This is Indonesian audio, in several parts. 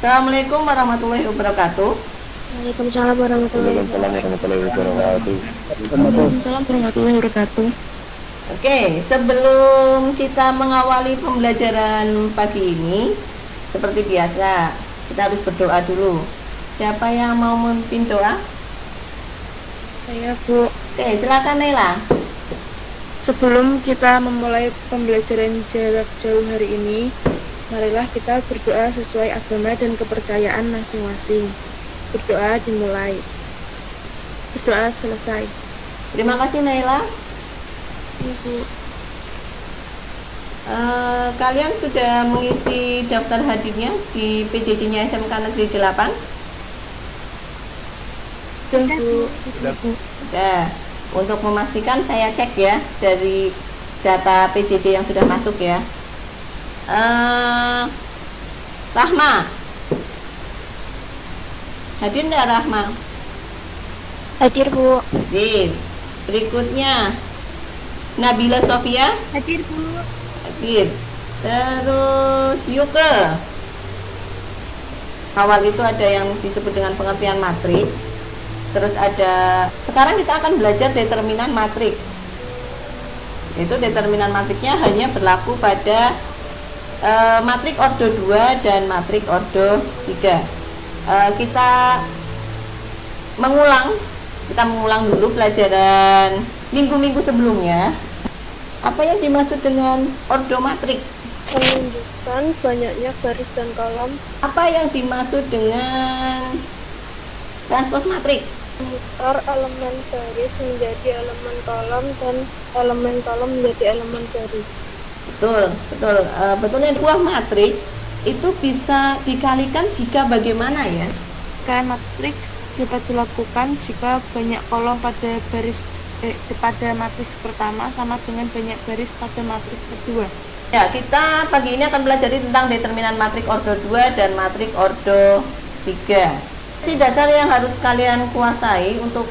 Assalamualaikum warahmatullahi wabarakatuh. Waalaikumsalam warahmatullahi wabarakatuh. Waalaikumsalam warahmatullahi wabarakatuh. Oke, sebelum kita mengawali pembelajaran pagi ini, seperti biasa, kita harus berdoa dulu. Siapa yang mau memimpin doa? Saya Bu. Oke, silakan Nela. Sebelum kita memulai pembelajaran jarak jauh hari ini, marilah kita berdoa sesuai agama dan kepercayaan masing-masing. Berdoa dimulai. Berdoa selesai. Terima kasih Naila. Ibu. Kalian sudah mengisi daftar hadirnya di PJJ-nya SMK Negeri 8? Sudah Bu. Sudah. Untuk memastikan saya cek ya dari data PJJ yang sudah masuk ya. Rahma, hadir enggak Rahma? Hadir Bu. Hadir. Berikutnya Nabila Sofia. Hadir Bu. Hadir. Terus Yuke. Awal itu ada yang disebut dengan pengertian matrik. Terus ada, sekarang kita akan belajar determinan matrik. Itu determinan matriknya hanya berlaku pada matrik ordo 2 dan matrik ordo 3. Kita mengulang dulu pelajaran minggu-minggu sebelumnya. Apa yang dimaksud dengan ordo matrik? Menunjukkan banyaknya garis dan kolom. Apa yang dimaksud dengan transpos matrik? Memutar elemen garis menjadi elemen kolom dan elemen kolom menjadi elemen garis. Betul. Yang buah matrik itu bisa dikalikan jika bagaimana ya? Kalian matriks dapat dilakukan jika banyak kolom pada pada matriks pertama sama dengan banyak garis pada matriks kedua. Ya, kita pagi ini akan belajar tentang determinan matrik ordo 2 dan matrik ordo 3. Si dasar yang harus kalian kuasai untuk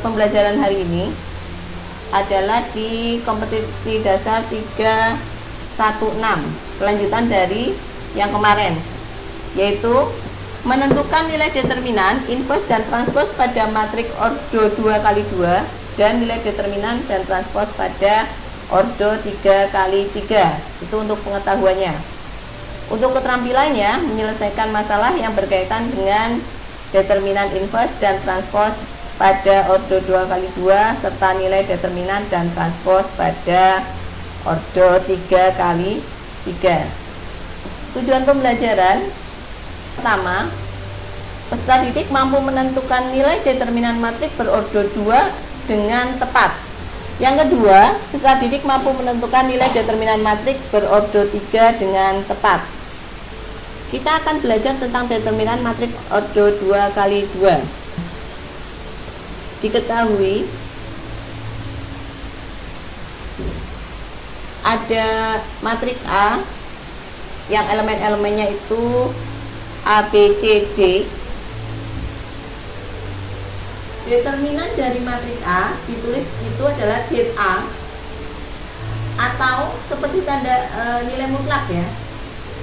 pembelajaran hari ini adalah di kompetisi dasar 316, kelanjutan dari yang kemarin, yaitu menentukan nilai determinan, inverse dan transpose pada matrik ordo 2x2 dan nilai determinan dan transpose pada ordo 3x3. Itu untuk pengetahuannya. Untuk keterampilannya, menyelesaikan masalah yang berkaitan dengan determinan inverse dan transpose pada ordo 2x2 serta nilai determinan dan transpose pada ordo 3x3. Tujuan pembelajaran pertama, peserta didik mampu menentukan nilai determinan matrik berordo 2 dengan tepat. Yang kedua, peserta didik mampu menentukan nilai determinan matrik berordo 3 dengan tepat. Kita akan belajar tentang determinan matrik ordo 2x2. Diketahui ada matrik A yang elemen-elemennya itu A, B, C, D. Determinan dari matrik A ditulis itu adalah ZA atau seperti tanda nilai mutlak ya.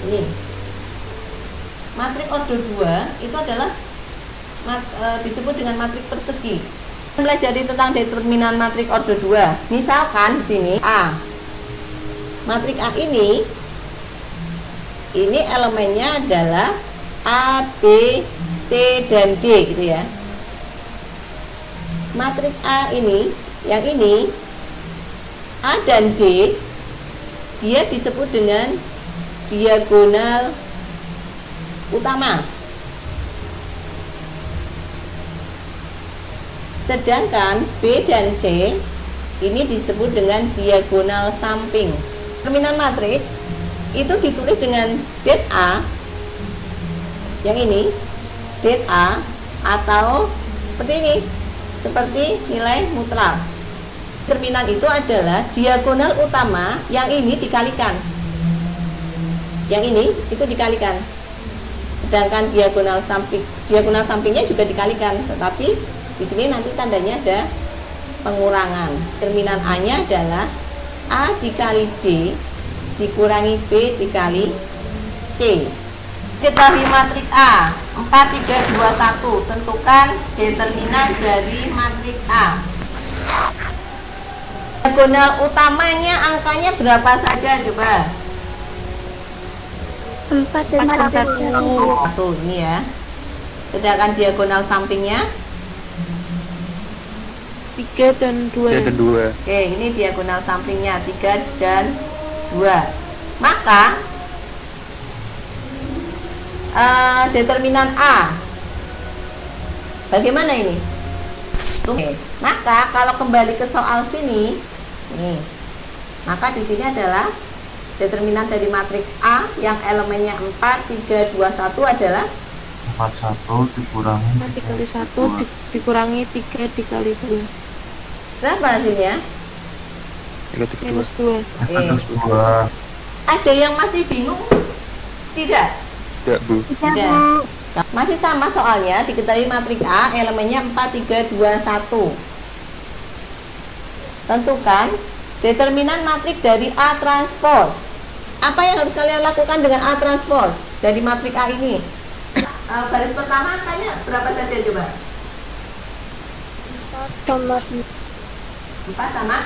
Ini matrik ordo 2 itu adalah disebut dengan matrik persegi. Pelajari tentang determinan matrik ordo 2. Misalkan di sini A. Matrik A ini elemennya adalah A, B, C dan D gitu ya. Matrik A ini, yang ini A dan D, dia disebut dengan diagonal utama. Sedangkan B dan C ini disebut dengan diagonal samping. Determinan matrik itu ditulis dengan det A, yang ini det A, atau seperti ini, seperti nilai mutlak. Determinan itu adalah diagonal utama, yang ini dikalikan, yang ini itu dikalikan. Sedangkan diagonal sampingnya juga dikalikan, tetapi di sini nanti tandanya ada pengurangan. Determinan A-nya adalah A dikali D dikurangi B dikali C. Ketahui matrik A 4, 3, 2, 1. Tentukan determinan dari matrik A. Diagonal utamanya angkanya berapa saja coba? 4 dan 1. 1 ini ya. Sedangkan diagonal sampingnya 3 dan 2. Oke, ini diagonal sampingnya 3 dan 2. Maka determinan A bagaimana ini? Oke, maka kalau kembali ke soal sini nih, maka di sini adalah determinan dari matriks A yang elemennya 4, 3, 2, 1 adalah 41 dikurangi 4 dikali 1 dikurangi 3 dikali 2. berapa hasilnya? Minus 2. negatif 2. Ada yang masih bingung? Tidak? Tidak, Bu. Tidak. Masih sama soalnya, diketahui matriks A elemennya 4, 3, 2, 1. Tentukan determinan matriks dari A transpos. Apa yang harus kalian lakukan dengan A transpos dari matriks A ini? Baris pertama angkanya berapa saja coba? 4 sama 4 sama?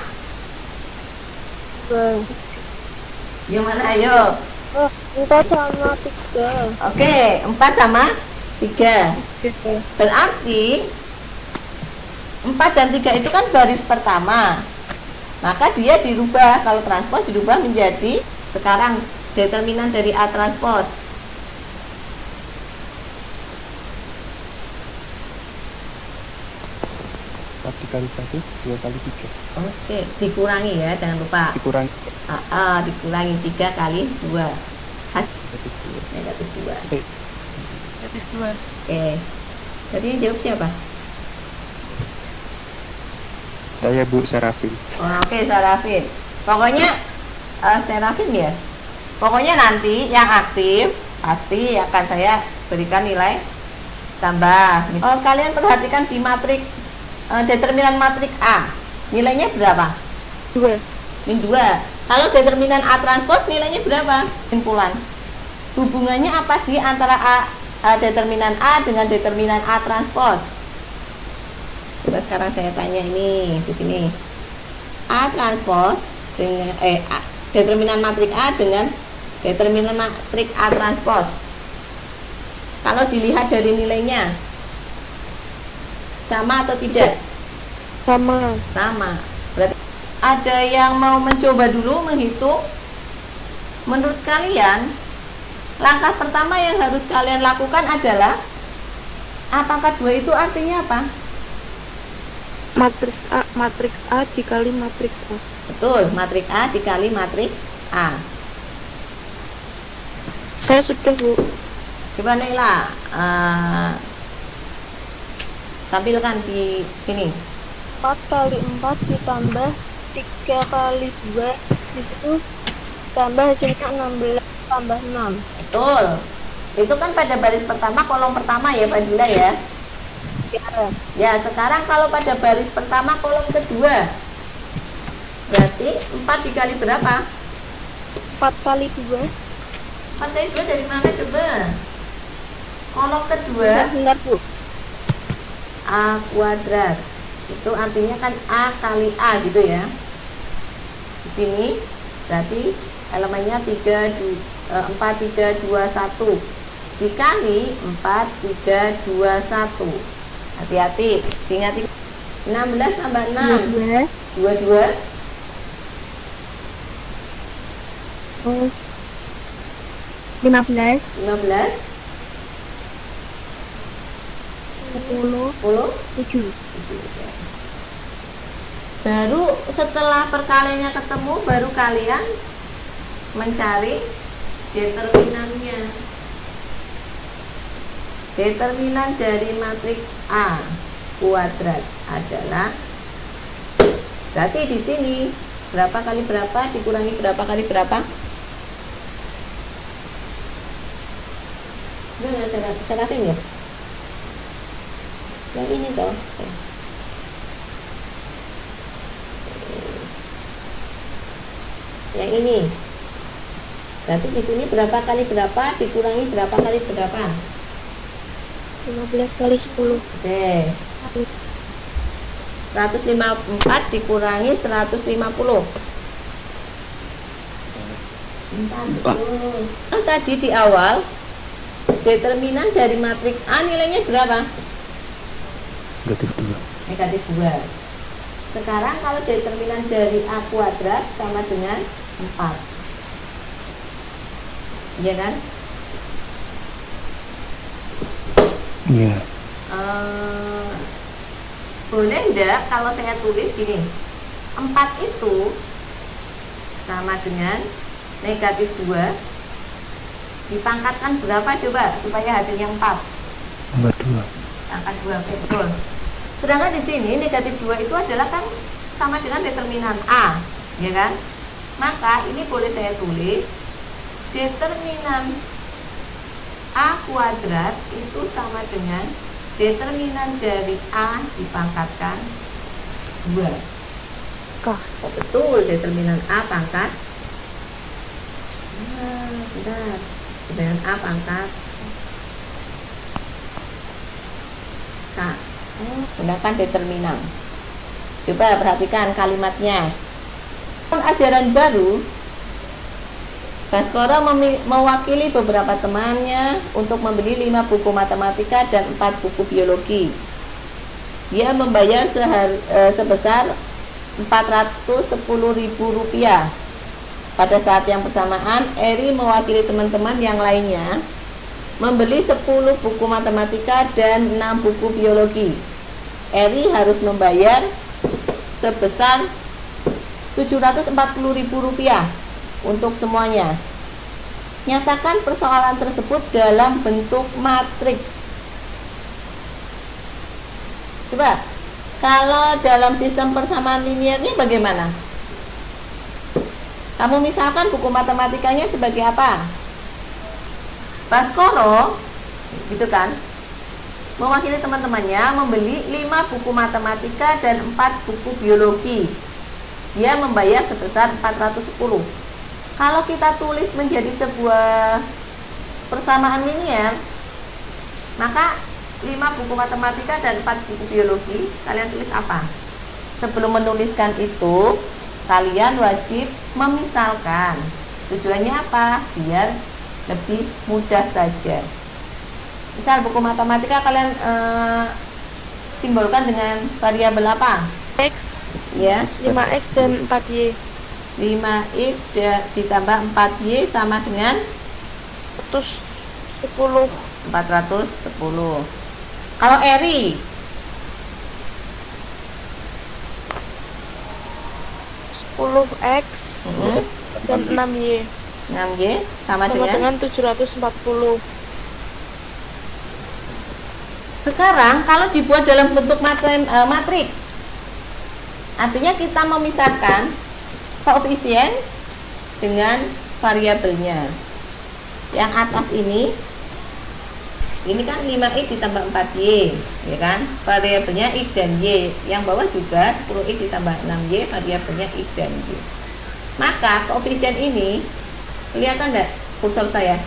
2. Yang mana ayo? 4 sama 3. Oke, 4 sama 3. Berarti 4 dan 3 itu kan baris pertama. Maka dia dirubah, kalau transpos dirubah menjadi sekarang determinan dari A transpos. Dikali 1, 2 kali 3 Oke, dikurangi ya, jangan lupa. dikurangi Dikurangi 3 kali 2. Hasil negatif 2. negatif 2. Negatif 2. Oke. Jadi yang jawab siapa? Saya Bu Serafin. Oke, Sarafin. Pokoknya Serafin ya. Pokoknya nanti yang aktif pasti akan saya berikan nilai tambah. Kalian perhatikan di matrik determinan matrik A. Nilainya berapa? 2. Min 2. Kalau determinan A transpos nilainya berapa? Kesimpulan. Hubungannya apa sih antara determinan A dengan determinan A transpos? Coba sekarang saya tanya ini di sini. A transpos dengan determinan matrik A dengan determinan matrik A transpos. Kalau dilihat dari nilainya sama atau tidak? Sama. Sama. Berarti ada yang mau mencoba dulu menghitung? Menurut kalian, langkah pertama yang harus kalian lakukan adalah apakah 2 itu artinya apa? Matriks A dikali matriks A. Betul, matriks A dikali matriks A. Saya sudah, Bu. Coba Naila tampilkan di sini. 4 kali 4 ditambah 3 kali 2 itu tambah hasilnya 16 tambah 6. Betul. Itu kan pada baris pertama, kolom pertama ya Fadila ya. Ya, Ya, sekarang kalau pada baris pertama kolom kedua, berarti 4 dikali berapa? 4 kali 2. 4 kali 2 dari mana coba? Kolom kedua Bentar, Bu. A kuadrat. Itu artinya kan A kali A gitu ya. Di sini berarti elemennya 4, 3, 2, 1 dikali 4, 3, 2, 1. Hati-hati, ingat 16 tambah 6 22 15 15 10 10. 7. Baru setelah perkaliannya ketemu, baru kalian mencari determinannya. Determinan dari matriks A kuadrat adalah, berarti di sini berapa kali berapa dikurangi berapa kali berapa? Enggak, Serafin ya? Yang ini toh. Yang ini Berarti di sini berapa kali berapa dikurangi berapa kali berapa? 15 kali 10. Oke. 154 dikurangi 150. Tadi di awal determinan dari matriks A nilainya berapa? Negatif 2. Negatif 2. Sekarang kalau determinan dari A kuadrat sama dengan 4. Iya kan? Iya. Boleh enggak kalau saya tulis gini, 4 itu sama dengan negatif 2 dipangkatkan berapa coba supaya hasilnya 4? Tambah 2. Pangkat 2, betul. Sedangkan di sini negatif 2 itu adalah kan sama dengan determinan A, ya kan? Maka ini boleh saya tulis determinan A kuadrat itu sama dengan determinan dari A dipangkatkan 2. Oh, betul, determinan A pangkat. Benar. Determinan A pangkat K. Gunakan determinan. Coba perhatikan kalimatnya. Ajaran baru, Baskoro mewakili beberapa temannya untuk membeli 5 buku matematika dan 4 buku biologi. Dia membayar sebesar Rp410.000. Pada saat yang bersamaan, Eri mewakili teman-teman yang lainnya membeli 10 buku matematika dan 6 buku biologi. Eri harus membayar sebesar Rp740.000 untuk semuanya. Nyatakan persoalan tersebut dalam bentuk matriks. Coba, kalau dalam sistem persamaan linearnya bagaimana? Kamu misalkan buku matematikanya sebagai apa? Baskoro, gitu kan, mewakili teman-temannya membeli 5 buku matematika dan 4 buku biologi. Dia membayar sebesar 410. Kalau kita tulis menjadi sebuah persamaan linear, maka 5 buku matematika dan 4 buku biologi, kalian tulis apa? Sebelum menuliskan itu, kalian wajib memisalkan. Tujuannya apa? Biar lebih mudah saja. Misal buku matematika kalian simbolkan dengan variabel apa? X, Ya, 5X dan 4Y. 5x ditambah 4y sama dengan 110. 410. Kalau Eri 10X dan 6Y 6y sama sama dengan. dengan 740. Sekarang kalau dibuat dalam bentuk matrik, artinya kita memisahkan koefisien dengan variabelnya. Yang atas ini kan 5x ditambah 4y, ya kan? Variabelnya x dan y. Yang bawah juga 10x ditambah 6y, variabelnya x dan y. Maka koefisien ini kelihatan enggak kursor saya?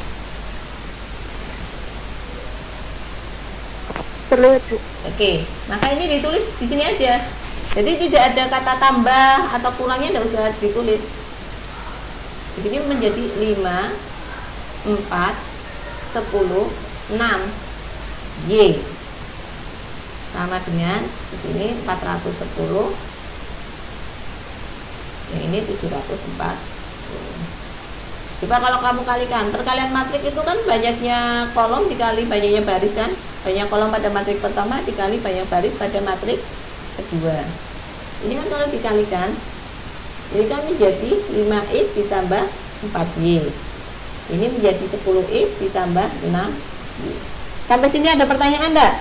Terlihat, Bu. Oke, maka ini ditulis di sini aja. Jadi tidak ada kata tambah atau kurangnya, tidak usah ditulis. Di sini menjadi 5, 4, 10, 6 Y sama dengan di sini 410. Yang ini 740. Coba kalau kamu kalikan, perkalian matrik itu kan banyaknya kolom dikali banyaknya baris kan? Banyak kolom pada matrik pertama dikali banyak baris pada matrik kedua. Ini kan kalau dikalikan, ini kan menjadi 5x ditambah 4y. Ini menjadi 10x ditambah 6y. Sampai sini ada pertanyaan enggak?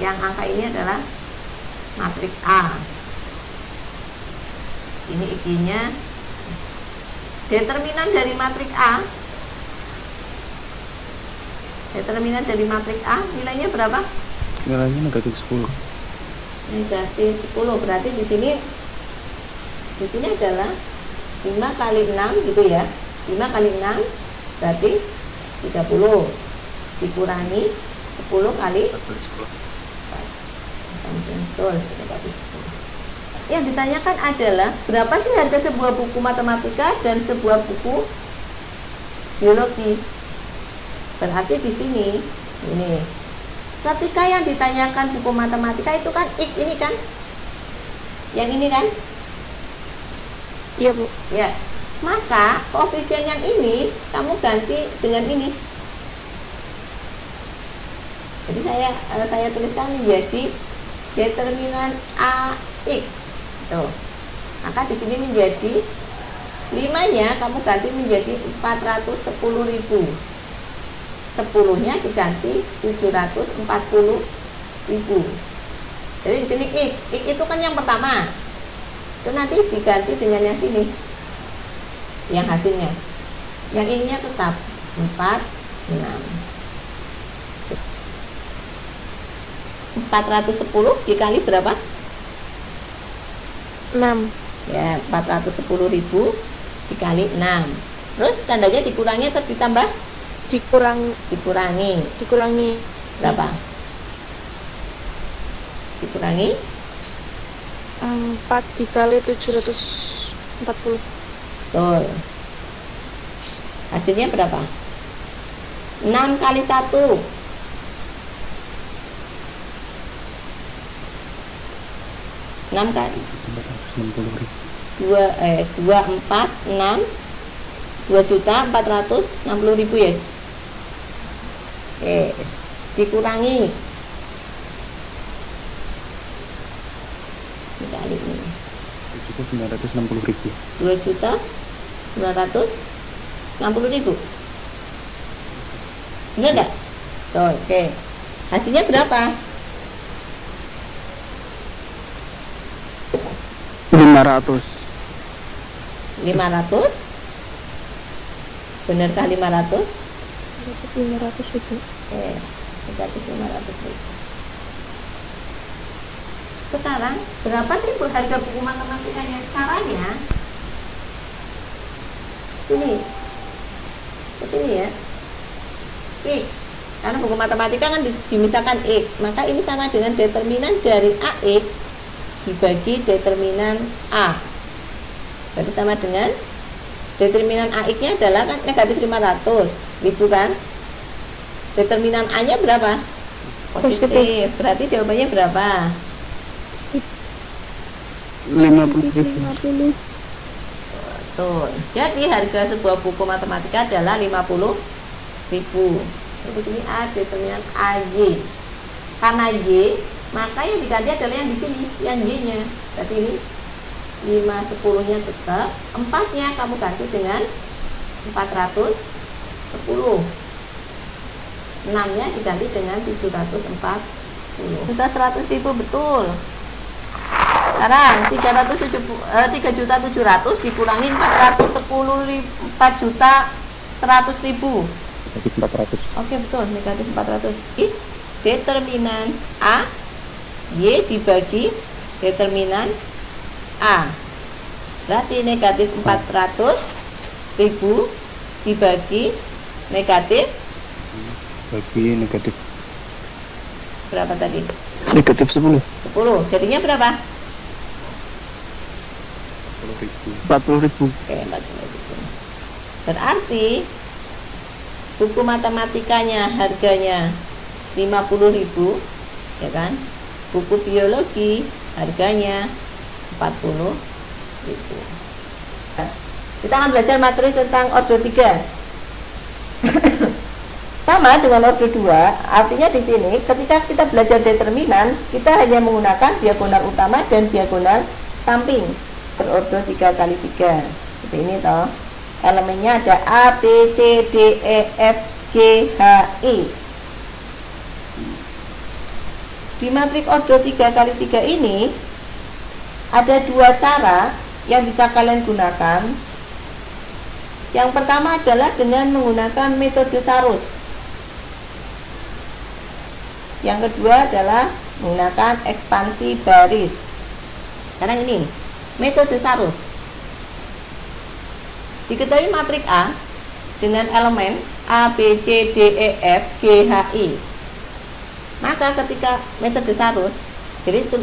Yang angka ini adalah matriks A. Ini I-nya. Determinan dari matriks A. Determinan dari matriks A nilainya berapa? Nilainya negatif 10. Negatif 10. Berarti di sini adalah 5 kali 6 gitu ya. 5 kali 6 berarti 30, dikurangi 10 kali betul, 10. Yang ditanyakan adalah berapa sih harga sebuah buku matematika dan sebuah buku biologi. Berarti di sini ini ketika yang ditanyakan buku matematika itu kan X ini kan, yang ini kan, Iya, Bu. ya, maka koefisien yang ini kamu ganti dengan ini. Jadi saya tuliskan menjadi determinan AX. Tuh. Maka di sini menjadi 5-nya kamu ganti menjadi 410.000. 10-nya diganti 740.000. Jadi di sini X itu kan yang pertama. Itu nanti diganti dengan yang sini. Yang hasilnya. Yang ininya tetap 46. 410 dikali berapa? 6. Ya, 410.000 dikali 6. Terus tandanya dikurangi atau ditambah? Dikurangi. Dikurangi Berapa? Dikurangi 4 dikali 740. betul. Hasilnya berapa? 6 kali 1. 6 kali 460.000. 246 2.460.000 ya. Oke, dikurangi dikali ini 7.960.000. 2.960.000. Benar enggak? Tuh, oke. Hasilnya berapa? 500. 500. Benarkah 500? 500 itu. Oke, negatif 500.000. Sekarang berapa sih harga buku matematikanya? Caranya sini, ke sini ya. X, karena buku matematika kan dimisalkan X, maka ini sama dengan determinan dari AX dibagi determinan A. Berarti sama dengan determinan AX-nya adalah kan negatif 500.000 kan. Determinan A-nya berapa? Positif. Berarti jawabannya berapa? 50.000. Tuh. Jadi harga sebuah buku matematika adalah 50.000. Jadi sini A determinan AY. Karena Y, maka yang diganti adalah yang di sini, yang Y-nya. Berarti ini 5 10-nya tetap, 4-nya kamu ganti dengan 410. 6-nya diganti dengan 740. Sudah 100.000 betul. Sekarang 3.700.000 dikurangi 4.100.000. Negatif 400. Oke, betul, negatif 400. Determinan A Y dibagi determinan A. Berarti negatif 400.000 dibagi negatif Bagi negatif berapa tadi? negatif 10. 10. Jadinya berapa? 40.000. Oke, 40.000. Berarti buku matematikanya harganya 50.000, ya kan? Buku biologi harganya 40.000. Kita akan belajar materi tentang ordo 3. Sama dengan ordo 2, artinya di sini ketika kita belajar determinan, kita hanya menggunakan diagonal utama dan diagonal samping. Berordo 3 kali 3. Seperti ini toh. Elemennya ada A, B, C, D, E, F, G, H, I. Di matrik ordo 3 kali 3 ini ada dua cara yang bisa kalian gunakan. Yang pertama adalah dengan menggunakan metode Sarus. Yang kedua adalah menggunakan ekspansi baris. Sekarang ini metode Sarus. Diketahui matrik A dengan elemen A, B, C, D, E, F, G, H, I. Maka ketika metode Sarus, jadi itu,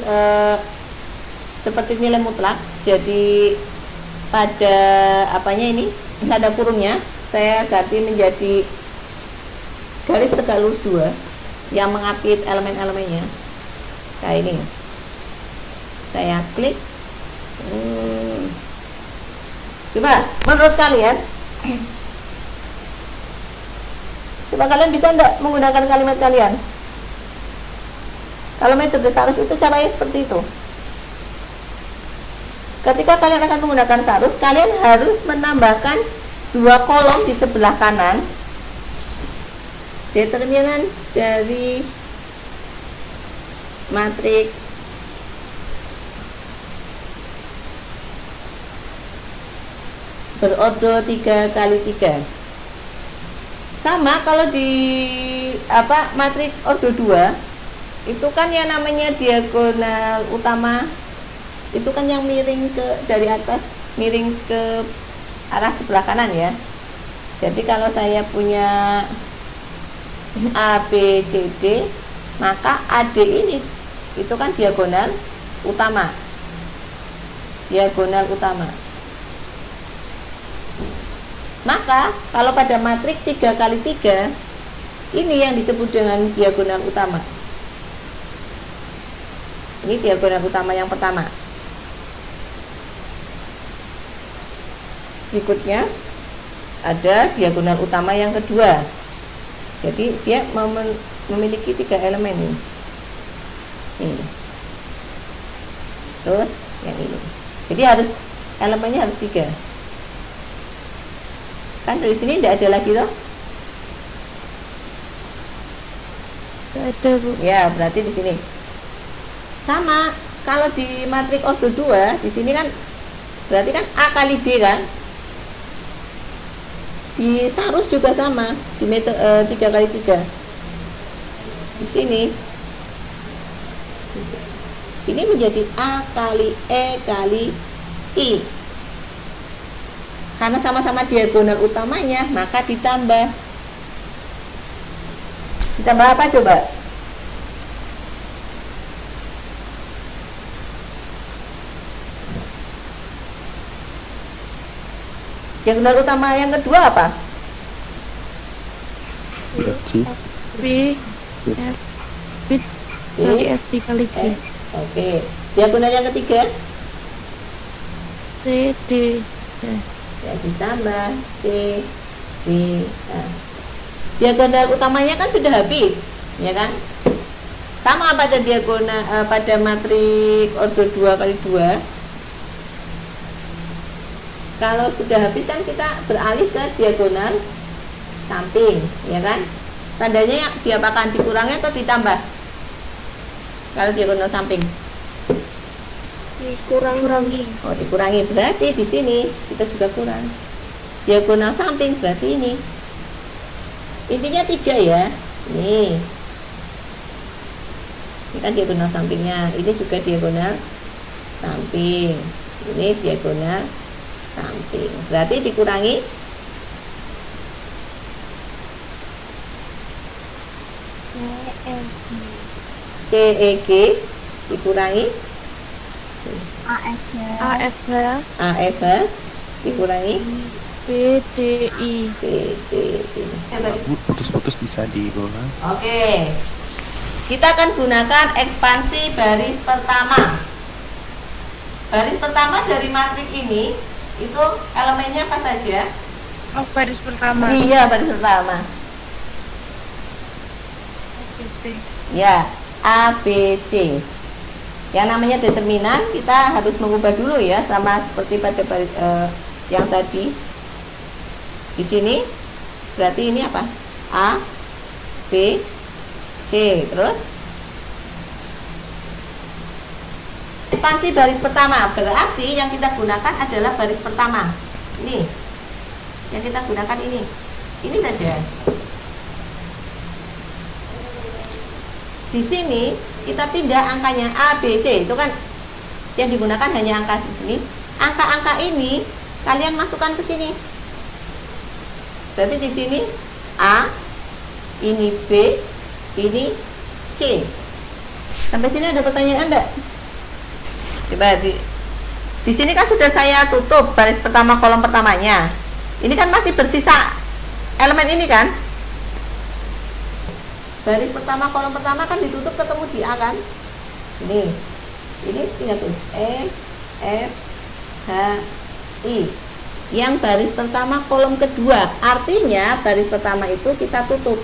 seperti nilai mutlak, jadi pada apanya ini tanda kurungnya saya ganti menjadi garis tegak lurus 2 yang mengapit elemen-elemennya. Kayak ini. Saya klik. Coba menurut kalian, coba kalian bisa enggak menggunakan kalimat kalian? Kalau metode Sarus itu caranya seperti itu. Ketika kalian akan menggunakan Sarus, kalian harus menambahkan 2 kolom di sebelah kanan determinan dari matrik berordo 3 kali 3. Sama kalau di matrik ordo 2 itu kan yang namanya diagonal utama itu kan yang miring ke dari atas miring ke arah sebelah kanan ya. Jadi kalau saya punya A, B, C, D, maka AD ini itu kan diagonal utama. Diagonal utama. Maka kalau pada matrik 3 kali 3 ini yang disebut dengan diagonal utama. Ini diagonal utama yang pertama. Berikutnya ada diagonal utama yang kedua. Jadi dia memiliki 3 elemen ini. Terus yang ini. Jadi harus elemennya harus 3. Kan dari sini tidak ada lagi loh. Tidak ada, Bu. Ya, berarti di sini. Sama kalau di matrik ordo 2 di sini kan berarti kan A kali D kan. Di Sarus juga sama di 3 kali 3. Di sini ini menjadi A kali E kali I. Karena sama-sama diagonal utamanya, maka ditambah. Ditambah apa coba? Diagonal utama yang kedua apa? C. B, F, B kali F dikali G. Oke. Diagonal yang ketiga? C, D. Ya, ditambah C, D. Nah. Diagonal utamanya kan sudah habis, ya kan? Sama pada diagonal pada matrik ordo 2 kali 2. Kalau sudah habis kan kita beralih ke diagonal samping, ya kan? Tandanya diapakan, dikurangi atau ditambah? Kalau diagonal samping Dikurangi. oh dikurangi, berarti di sini kita juga kurang. Diagonal samping berarti ini intinya 3 ya. Ini kan diagonal sampingnya, ini juga diagonal samping, ini diagonal samping, berarti dikurangi CEG dikurangi AFH, AFH dikurangi BDI. BDI. Bu, putus-putus bisa diulang. Oke, kita akan gunakan ekspansi baris pertama. Baris pertama dari matrik ini itu elemennya apa saja? Oh, baris pertama. Iya, baris pertama. C. Ya, A, B, C. Yang namanya determinan kita harus mengubah dulu ya, sama seperti pada yang tadi. Di sini berarti ini apa? A, B, C. Terus ekspansi baris pertama berarti yang kita gunakan adalah baris pertama. Ini yang kita gunakan ini saja. Di sini kita pindah angkanya A, B, C, itu kan yang digunakan hanya angka di sini. Angka-angka ini kalian masukkan ke sini. Berarti di sini A, ini B, ini C. Sampai sini ada pertanyaan enggak? Coba di sini kan sudah saya tutup baris pertama kolom pertamanya. Ini kan masih bersisa elemen ini kan? Baris pertama kolom pertama kan ditutup ketemu di A kan? Ini tinggal tulis E, F, H, I. Yang baris pertama kolom kedua, artinya baris pertama itu kita tutup,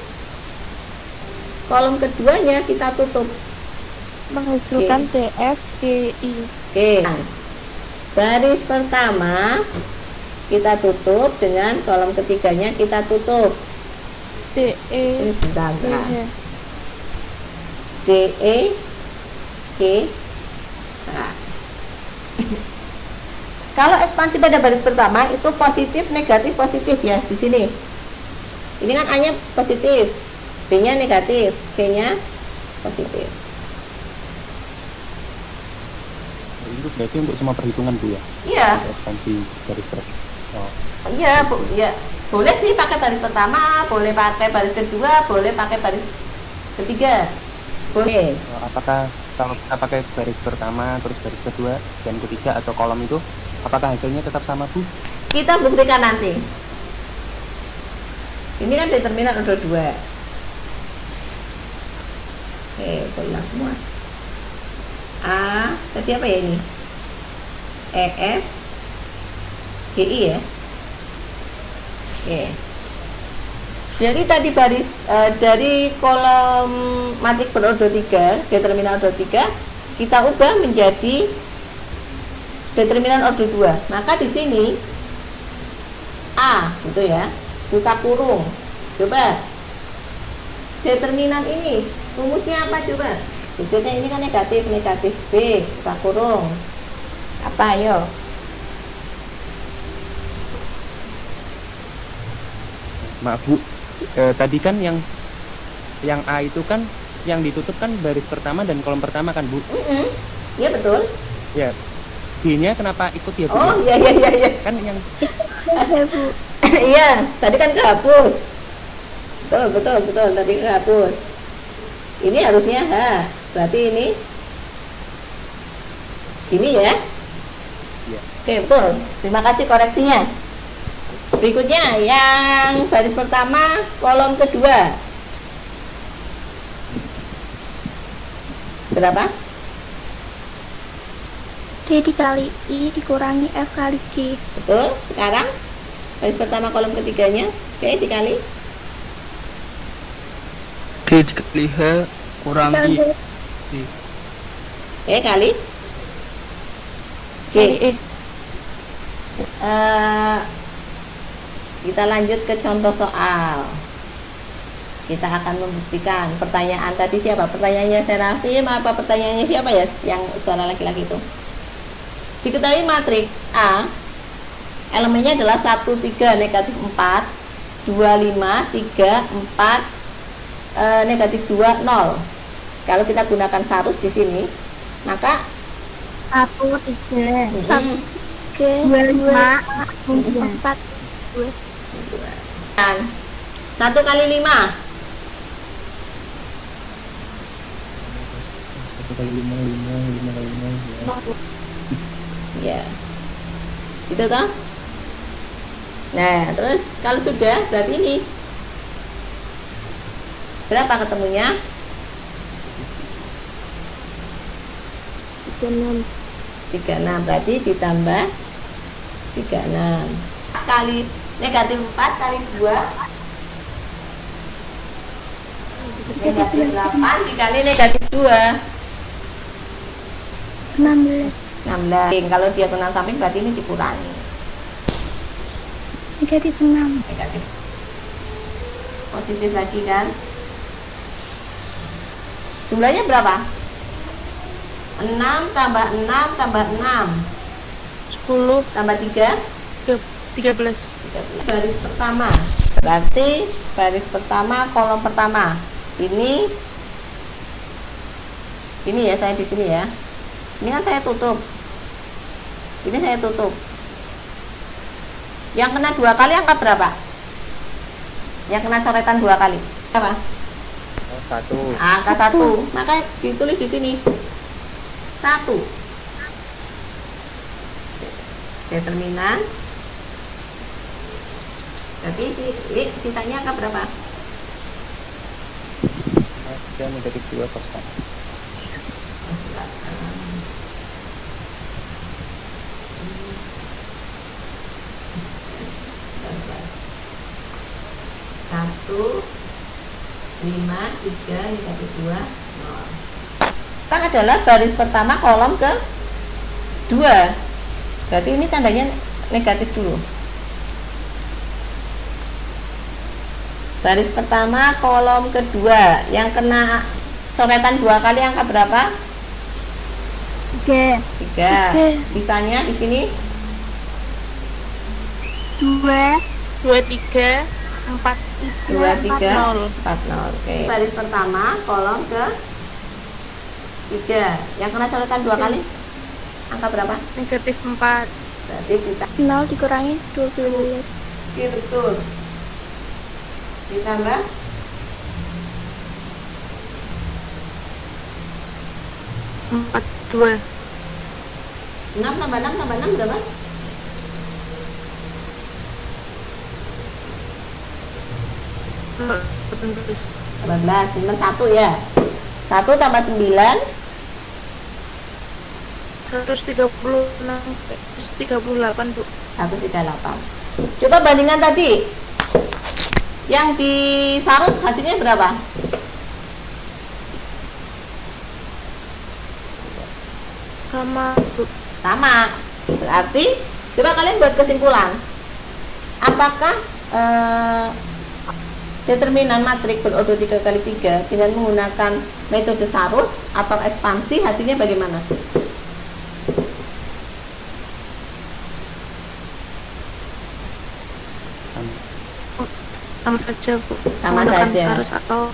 kolom keduanya kita tutup, Menghasilkan DF, GI. Oke. Baris pertama kita tutup dengan kolom ketiganya kita tutup. DE. Ini sudah enggak? DE. D, E, G, H. Kalau ekspansi pada baris pertama itu positif, negatif, positif ya di sini. Ini kan A-nya positif, B-nya negatif, C-nya positif. Itu berarti untuk semua perhitungan Bu ya? Iya, Untuk ekspansi garis pertama. Oh, iya, Bu, ya. Boleh sih pakai baris pertama, boleh pakai baris kedua, boleh pakai baris ketiga. Boleh. apakah kalau kita pakai baris pertama, terus baris kedua dan ketiga atau kolom itu, apakah hasilnya tetap sama Bu? Kita buktikan nanti. Ini kan determinan order 2. Oke, ulang semua. A, tadi apa ya ini? E, F, G, I ya. Oke. Jadi tadi baris dari kolom matrik berordo 3, determinan order 3, kita ubah menjadi determinan order 2. Maka di sini A gitu ya, buka kurung. Coba determinan ini rumusnya apa coba? Bedanya ini kan negatif, negatif B, buka kurung. Apa ayo? Maaf Bu, tadi kan yang A itu kan yang ditutup kan baris pertama dan kolom pertama kan Bu? Iya betul. Ya. B-nya kenapa ikut ya Bu? Oh iya iya iya. Iya. Kan yang Ada Bu. Iya, tadi kan kehapus. Betul betul betul tadi kehapus. Ini harusnya H. Berarti ini ya. Iya. Oke betul. Terima kasih koreksinya. Berikutnya yang baris pertama kolom kedua. Berapa? D dikali I dikurangi F kali G. Betul. Sekarang baris pertama kolom ketiganya C dikali D dikali H kurangi E kali G. Kali E. Kita lanjut ke contoh soal. Kita akan membuktikan pertanyaan tadi siapa? Pertanyaannya Serafim apa pertanyaannya siapa ya yang suara laki-laki itu? Diketahui matrik A elemennya adalah 1, 3, negatif 4, 2, 5, 3, 4, negatif 2, 0. Kalau kita gunakan sarus di sini, maka 1, 3, 2, 5, 4, 2. 1 kali 5 1 kali 5 kali 5 ya itu toh. Nah terus kalau sudah berarti ini berapa ketemunya? 36 berarti ditambah 36 kali negatif 4 kali 2 negatif 8 dikali negatif 2 16. Kalau diagonal samping berarti ini dikurangi Negatif 6. negatif positif lagi kan. Jumlahnya berapa? 6 tambah 6 tambah 6 10, tambah 3 13. baris pertama. Berarti baris pertama kolom pertama. Ini ya saya di sini ya. Ini kan saya tutup. Ini saya tutup. Yang kena 2 kali angka berapa? Yang kena coretan 2 kali. Apa? Satu. Angka 1. Maka ditulis di sini. 1. Determinan. Berarti sisanya angka berapa? Ada negatif 2%. Satu, 5, 3, negatif 2, 0. Kan adalah baris pertama kolom ke 2. Berarti ini tandanya negatif dulu. Baris pertama kolom kedua yang kena coretan 2 kali angka berapa? 3, 3. Sisanya di sini 2, 2, 3, 4, 2, 3, 0. 4, 0. Oke. Baris pertama kolom ke 3 yang kena coretan 2 kali angka berapa? Negatif 4. Berarti kita 0 dikurangi 12. betul. Ditambah 4, 2. 6 tambah 6 tambah 6 berapa? Terus 18, cuma 1 ya. 1 tambah 9 138, Bu. 138. Coba bandingkan tadi. Yang di Sarus hasilnya berapa? Sama, Bu. Sama. Berarti coba kalian buat kesimpulan. Apakah determinan matrik berordo 3 kali 3 dengan menggunakan metode Sarus atau ekspansi hasilnya bagaimana? Sama saja, Bu. Sama Menggunakan saja. Sarus atau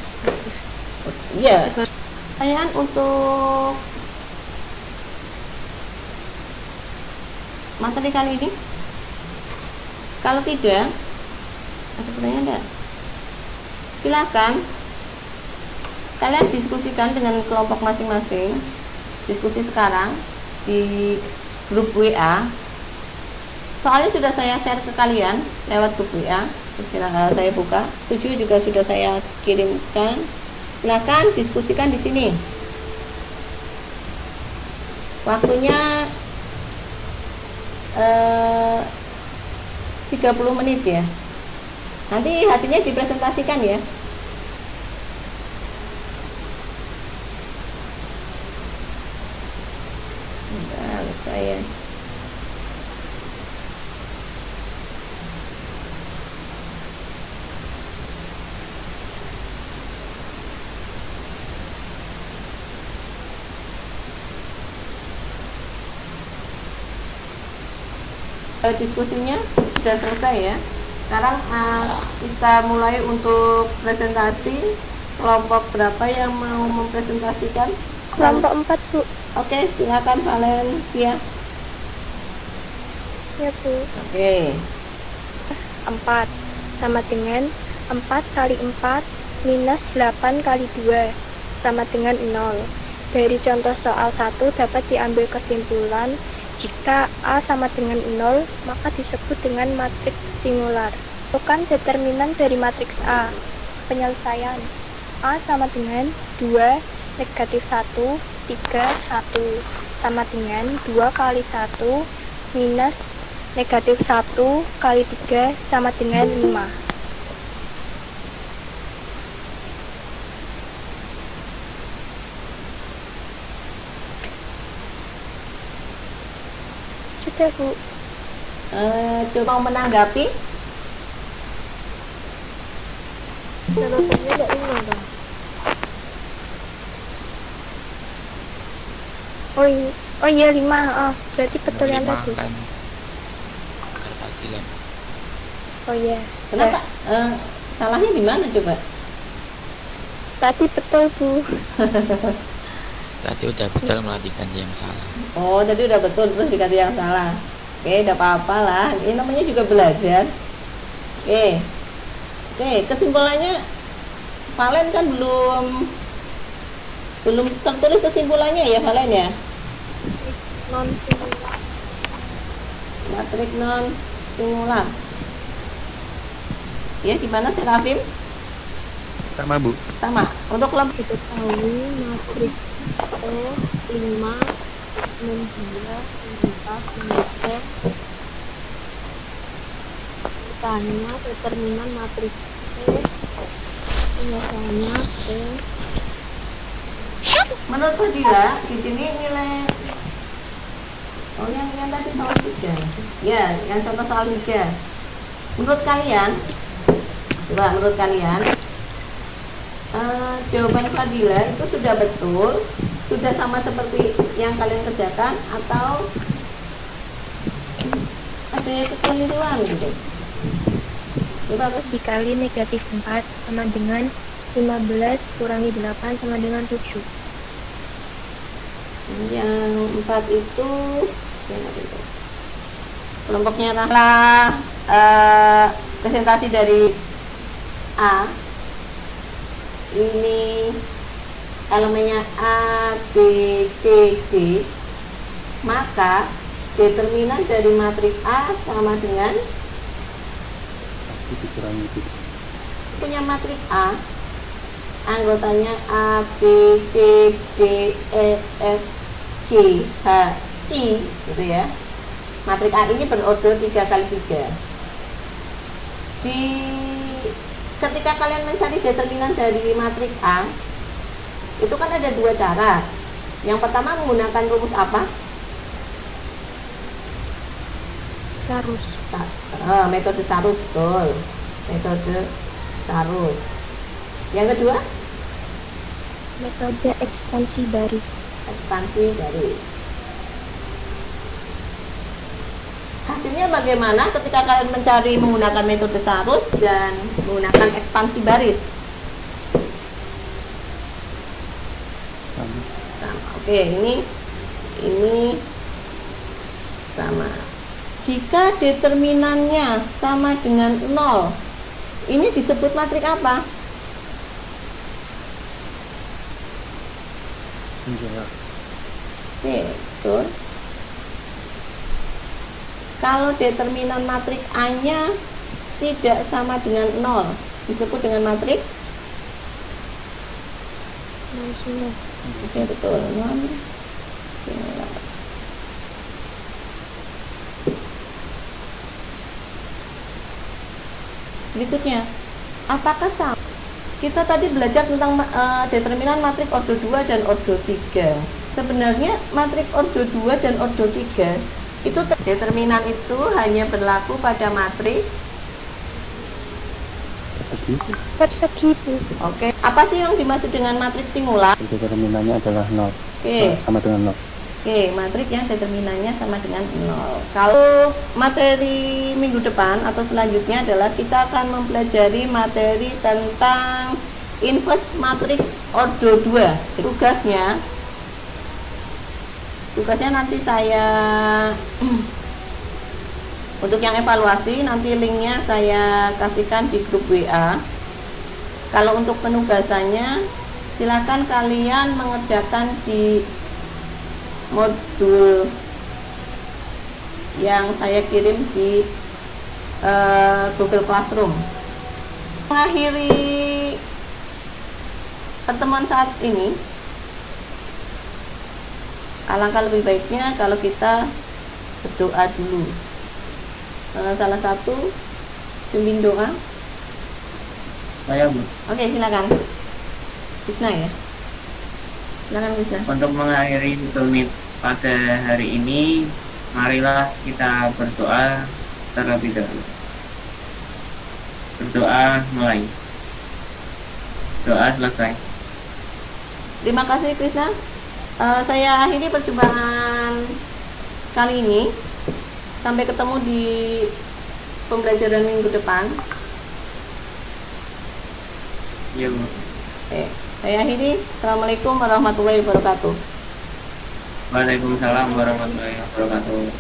Iya. sebar- Pertanyaan untuk materi kali ini? Kalau tidak, ada pertanyaan enggak? Silakan kalian diskusikan dengan kelompok masing-masing. Diskusi sekarang di grup WA. Soalnya sudah saya share ke kalian lewat grup WA. Silakan saya buka. 7 juga sudah saya kirimkan. Silakan diskusikan di sini. Waktunya 30 menit ya. Nanti hasilnya dipresentasikan ya. Bentar, saya diskusinya sudah selesai ya. Sekarang kita mulai untuk presentasi. Kelompok berapa yang mau mempresentasikan? Kelompok 4, Bu. Oke, silakan Valencia. Ya, Bu. Oke. 4 sama dengan 4 kali 4 minus 8 kali 2 sama dengan 0. Dari contoh soal 1 dapat diambil kesimpulan jika A sama dengan 0, maka disebut dengan matriks singular. Tentukan determinan dari matriks A. Penyelesaian. A sama dengan 2, negatif 1, 3, 1. Sama dengan 2 kali 1, minus negatif 1 kali 3, sama dengan 5. Sudah, Bu. Coba mau menanggapi? Jawabannya enggak 5 dong. Oh iya 5. Berarti betul yang tadi. kan keadilan. Oh iya. Kenapa? Salahnya di mana coba? Tadi betul, Bu. Tadi udah betul malah diganti yang salah. Oh, tadi udah betul terus dikasih yang salah. Oke, tidak apa-apa lah. Ini namanya juga belajar. Oke. Oke, kesimpulannya Valen kan belum tertulis kesimpulannya ya Valen ya. Non singular. Matrik non singular. Ya, gimana Serafim? Sama Bu. Sama. Untuk kelompok Diketahui matriks E 5 6 2 4 Tanya determinan matriks E penyelesaiannya E. menurut Fadila di sini nilai yang tadi soal 3. Ya, yang contoh soal 3. Menurut kalian, jawaban Fadila itu sudah betul, sudah sama seperti yang kalian kerjakan, atau ada kekeliruan gitu? Coba Dikali negatif 4 sama dengan 15 kurangi 8 sama dengan 7. yang 4 itu kelompoknya adalah presentasi dari A. Ini elemennya A, B, C, D. Maka determinan dari matriks A sama dengan Dikurangi 7. punya matriks A, anggotanya A, B, C, D, E, F, G, H, I gitu ya. Matriks A ini berorder 3x3. Ketika kalian mencari determinan dari matriks A, itu kan ada 2 cara. Yang pertama menggunakan rumus apa? Sarus. Metode Sarus, betul. Metode Sarus. Yang kedua, Metode ekspansi baris. ekspansi baris. Hasilnya bagaimana ketika kalian mencari menggunakan metode Sarus dan menggunakan ekspansi baris? Sama. Oke, ini sama. Jika determinannya sama dengan 0, ini disebut matriks apa? Menjawab. Oke, betul. Kalau determinan matriks A-nya tidak sama dengan 0, disebut dengan matriks? Non singular. Oke, betul. Non singular. Berikutnya, apakah sama? Kita tadi belajar tentang determinan matriks ordo 2 dan ordo 3. Sebenarnya matriks ordo 2 dan ordo 3 itu determinan itu hanya berlaku pada matriks Persegi. Persegi, Bu. Oke. Apa sih yang dimaksud dengan matriks singular? Determinannya adalah 0. Oke. Sama dengan 0. Oke, matriks yang determinannya sama dengan 0. Kalau materi minggu depan atau selanjutnya adalah kita akan mempelajari materi tentang inverse matriks ordo 2. Tugasnya nanti saya untuk yang evaluasi nanti linknya saya kasihkan di grup WA. Kalau untuk penugasannya silakan kalian mengerjakan di modul yang saya kirim di Google Classroom. Mengakhiri pertemuan saat ini, alangkah lebih baiknya kalau kita berdoa dulu. Salah satu pimpin doa. Saya Bu. Oke, silakan. Krisna ya. Silakan Krisna. Untuk mengakhiri unit pada hari ini, marilah kita berdoa terlebih dahulu. Berdoa mulai. Doa selesai. Terima kasih Krisna. Saya akhiri perjumpaan kali ini. Sampai ketemu di pembelajaran minggu depan. Ya Bu. Oke, saya akhiri. Assalamualaikum warahmatullahi wabarakatuh. Waalaikumsalam warahmatullahi wabarakatuh.